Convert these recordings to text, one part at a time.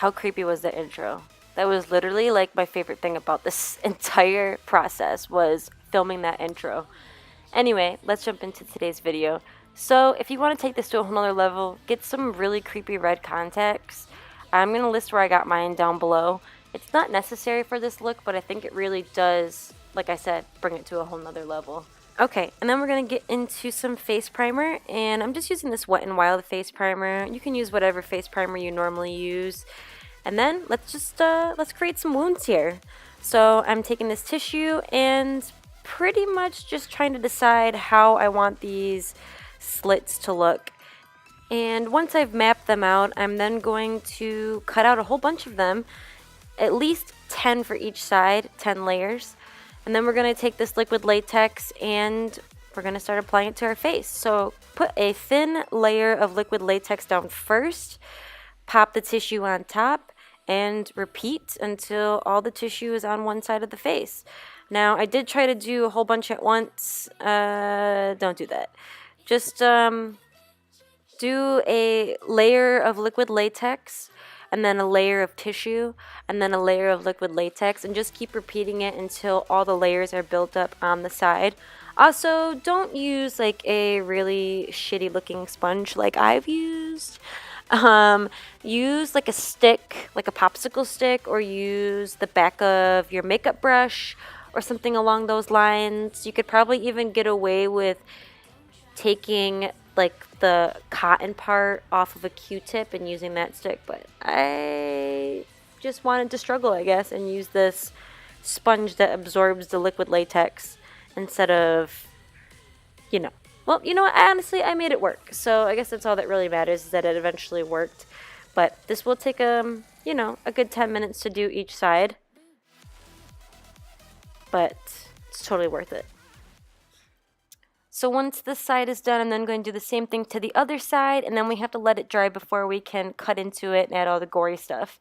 how creepy was the intro? That was literally like my favorite thing about this entire process was filming that intro. Anyway, let's jump into today's video. So if you want to take this to a whole nother level, get some really creepy red contacts. I'm going to list where I got mine down below. It's not necessary for this look, but I think it really does, like I said, bring it to a whole nother level. Okay, and then we're going to get into some face primer, and I'm just using this Wet n Wild face primer. You can use whatever face primer you normally use. And then let's create some wounds here. So I'm taking this tissue and pretty much just trying to decide how I want these slits to look. And once I've mapped them out, I'm then going to cut out a whole bunch of them, at least 10 for each side, 10 layers. And then we're going to take this liquid latex and we're going to start applying it to our face. So put a thin layer of liquid latex down first, pop the tissue on top, and repeat until all the tissue is on one side of the face. Now, I did try to do a whole bunch at once. Don't do that. Just do a layer of liquid latex, and then a layer of tissue, and then a layer of liquid latex, and just keep repeating it until all the layers are built up on the side. Also, don't use like a really shitty looking sponge like I've used. Use like a stick, like a popsicle stick, or use the back of your makeup brush or something along those lines. You could probably even get away with taking like the cotton part off of a Q-tip and using that stick, but I just wanted to struggle, I guess, and use this sponge that absorbs the liquid latex instead of, well, you know what, honestly, I made it work, so I guess that's all that really matters, is that it eventually worked. But this will take a good 10 minutes to do each side, but it's totally worth it. So once this side is done, I'm then going to do the same thing to the other side, and then we have to let it dry before we can cut into it and add all the gory stuff.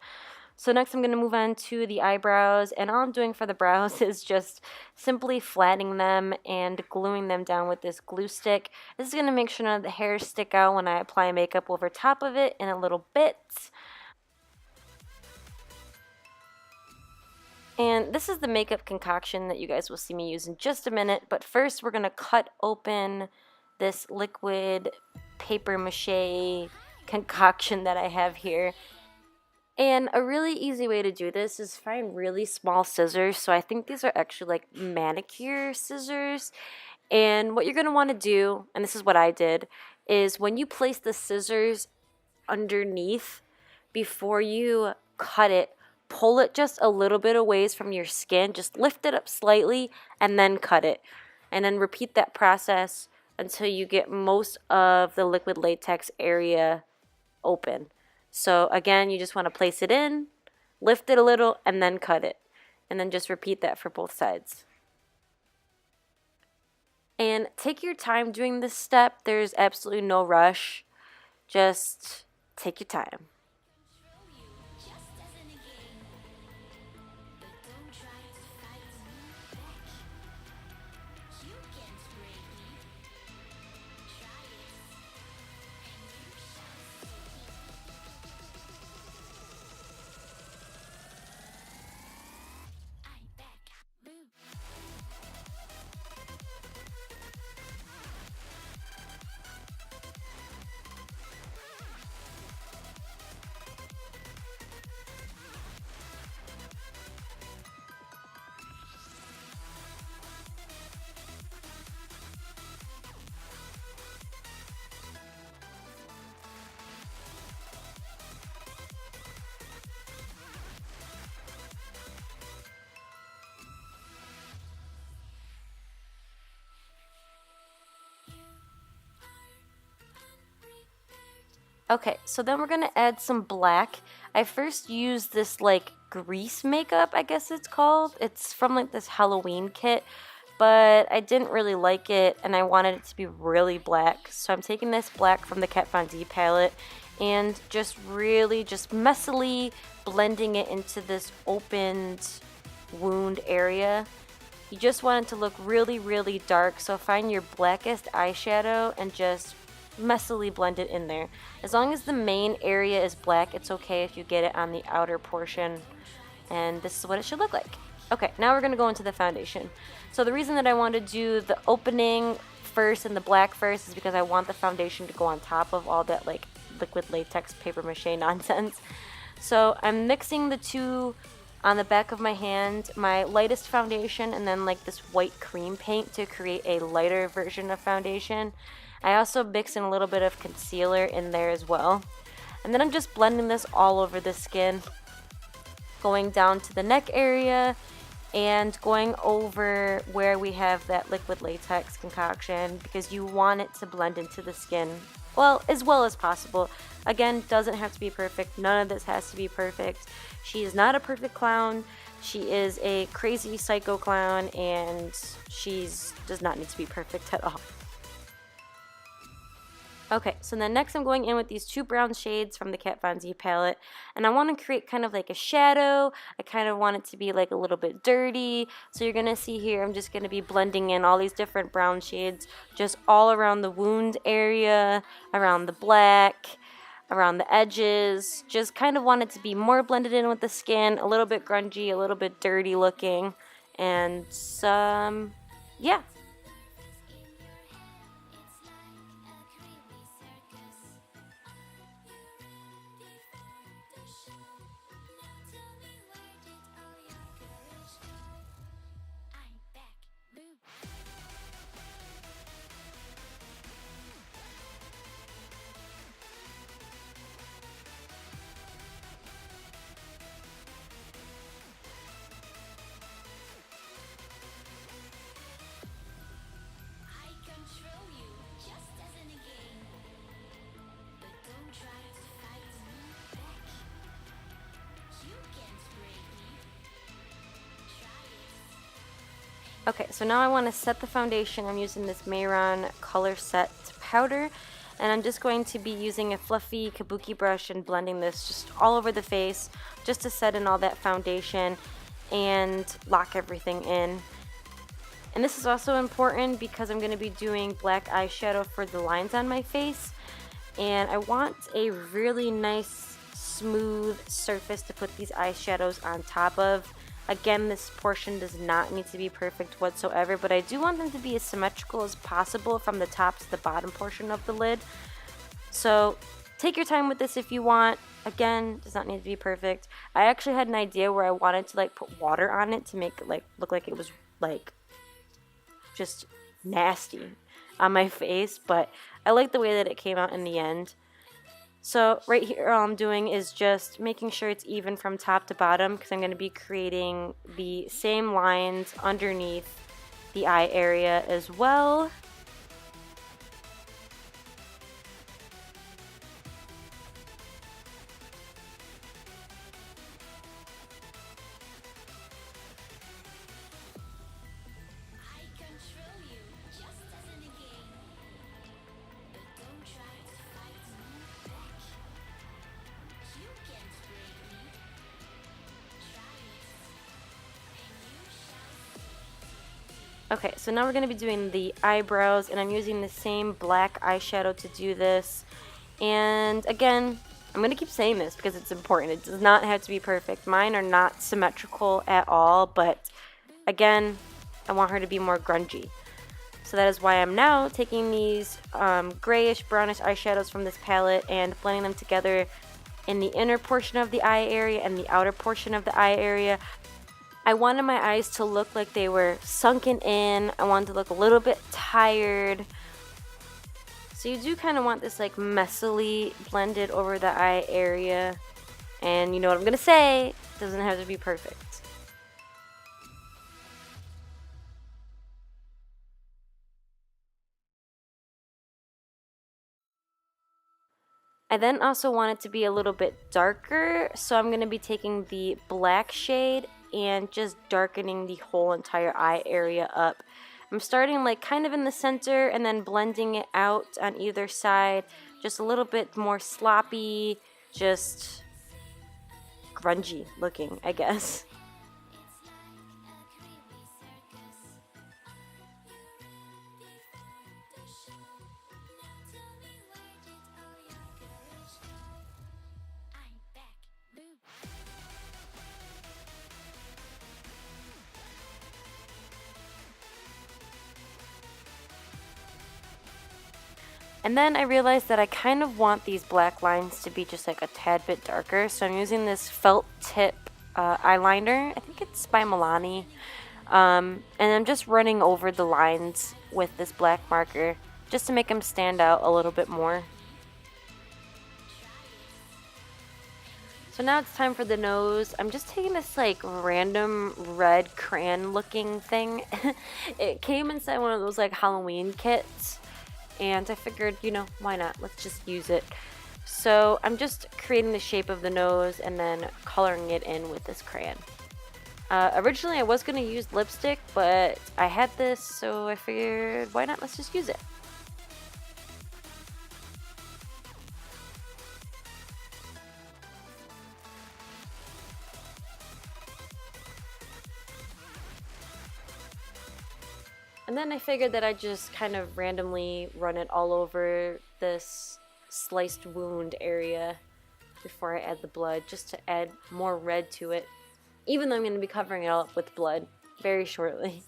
So next I'm going to move on to the eyebrows, and all I'm doing for the brows is just simply flattening them and gluing them down with this glue stick. This is going to make sure none of the hairs stick out when I apply makeup over top of it in a little bit. And this is the makeup concoction that you guys will see me use in just a minute, but first we're going to cut open this liquid paper mache concoction that I have here. And a really easy way to do this is find really small scissors. So I think these are actually like manicure scissors. And what you're going to want to do, and this is what I did, is when you place the scissors underneath, before you cut it, pull it just a little bit away from your skin, just lift it up slightly and then cut it. And then repeat that process until you get most of the liquid latex area open. So again, you just want to place it in, lift it a little, and then cut it. And then just repeat that for both sides. And take your time doing this step. There's absolutely no rush. Just take your time. Okay, so then we're going to add some black. I first used this like grease makeup, I guess it's called. It's from like this Halloween kit, but I didn't really like it and I wanted it to be really black. So I'm taking this black from the Kat Von D palette and just really just messily blending it into this opened wound area. You just want it to look really, really dark, so find your blackest eyeshadow and just messily blend it in there. As long as the main area is black, it's okay if you get it on the outer portion. And this is what it should look like. Okay, now we're going to go into the foundation. So the reason that I want to do the opening first and the black first is because I want the foundation to go on top of all that like liquid latex paper mache nonsense. So I'm mixing the two on the back of my hand, my lightest foundation and then like this white cream paint to create a lighter version of foundation. I also mix in a little bit of concealer in there as well. And then I'm just blending this all over the skin, going down to the neck area and going over where we have that liquid latex concoction because you want it to blend into the skin as well as possible. Again, doesn't have to be perfect. None of this has to be perfect. She is not a perfect clown. She is a crazy psycho clown and does not need to be perfect at all. Okay, so then next I'm going in with these two brown shades from the Kat Von D palette, and I want to create kind of like a shadow. I kind of want it to be like a little bit dirty. So you're going to see here I'm just going to be blending in all these different brown shades just all around the wound area, around the black, around the edges. Just kind of want it to be more blended in with the skin, a little bit grungy, a little bit dirty looking, and yeah. Okay, so now I want to set the foundation. I'm using this Mayron Color Set powder, and I'm just going to be using a fluffy kabuki brush and blending this just all over the face just to set in all that foundation and lock everything in. And this is also important because I'm going to be doing black eyeshadow for the lines on my face, and I want a really nice smooth surface to put these eyeshadows on top of. Again, this portion does not need to be perfect whatsoever, but I do want them to be as symmetrical as possible from the top to the bottom portion of the lid. So take your time with this if you want. Again, does not need to be perfect. I actually had an idea where I wanted to like put water on it to make it like look like it was like just nasty on my face, but I like the way that it came out in the end. So right here all I'm doing is just making sure it's even from top to bottom because I'm going to be creating the same lines underneath the eye area as well. Okay, so now we're going to be doing the eyebrows, and I'm using the same black eyeshadow to do this. And again, I'm going to keep saying this because it's important. It does not have to be perfect. Mine are not symmetrical at all, but again, I want her to be more grungy. So that is why I'm now taking these grayish, brownish eyeshadows from this palette and blending them together in the inner portion of the eye area and the outer portion of the eye area. I wanted my eyes to look like they were sunken in. I wanted to look a little bit tired. So you do kind of want this like messily blended over the eye area. And you know what I'm going to say, it doesn't have to be perfect. I then also want it to be a little bit darker, so I'm going to be taking the black shade and just darkening the whole entire eye area up. I'm starting like kind of in the center and then blending it out on either side, just a little bit more sloppy, just grungy looking, I guess. And then I realized that I kind of want these black lines to be just like a tad bit darker, so I'm using this felt tip eyeliner. I think it's by Milani. And I'm just running over the lines with this black marker just to make them stand out a little bit more. So now it's time for the nose. I'm just taking this like random red crayon looking thing. It came inside one of those like Halloween kits, and I figured, you know, why not? Let's just use it. So I'm just creating the shape of the nose and then coloring it in with this crayon. Originally I was going to use lipstick, but I had this, so I figured, why not? Let's just use it. And then I figured that I'd just kind of randomly run it all over this sliced wound area before I add the blood, just to add more red to it, even though I'm going to be covering it all up with blood very shortly.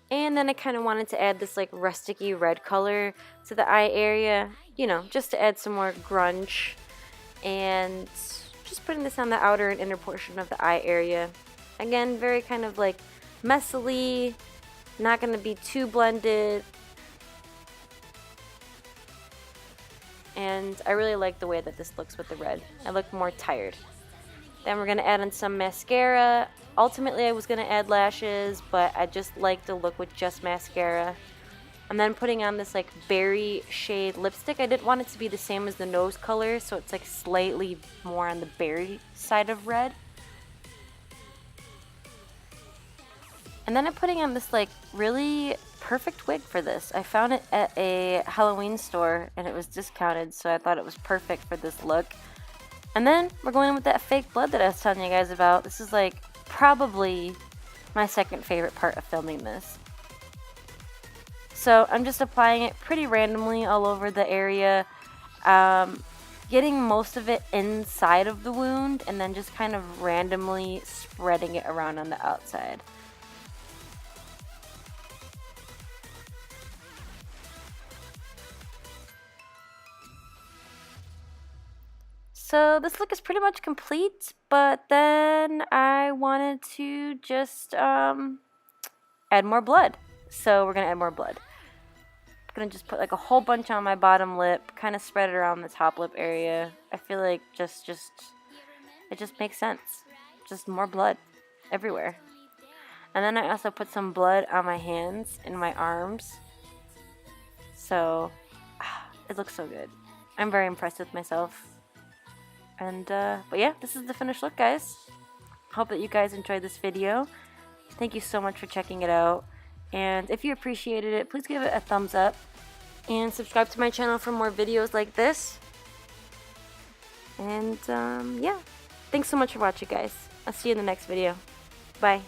And then I kind of wanted to add this like rusticy red color to the eye area, you know, just to add some more grunge. And just putting this on the outer and inner portion of the eye area. Again, very kind of like messily, not going to be too blended. And I really like the way that this looks with the red. I look more tired. Then we're going to add in some mascara. Ultimately, I was going to add lashes, but I just like the look with just mascara. And then putting on this like berry shade lipstick. I didn't want it to be the same as the nose color, so it's like slightly more on the berry side of red. And then I'm putting on this like really perfect wig for this. I found it at a Halloween store and it was discounted, so I thought it was perfect for this look. And then we're going in with that fake blood that I was telling you guys about. This is like probably my second favorite part of filming this. So I'm just applying it pretty randomly all over the area, getting most of it inside of the wound and then just kind of randomly spreading it around on the outside. So this look is pretty much complete, but then I wanted to just add more blood. So we're going to add more blood. I'm going to just put like a whole bunch on my bottom lip, kind of spread it around the top lip area. I feel like it just makes sense. Just more blood everywhere. And then I also put some blood on my hands and my arms. So it looks so good. I'm very impressed with myself. And, but yeah, this is the finished look, guys. Hope that you guys enjoyed this video. Thank you so much for checking it out. And if you appreciated it, please give it a thumbs up. And subscribe to my channel for more videos like this. And, yeah. Thanks so much for watching, guys. I'll see you in the next video. Bye.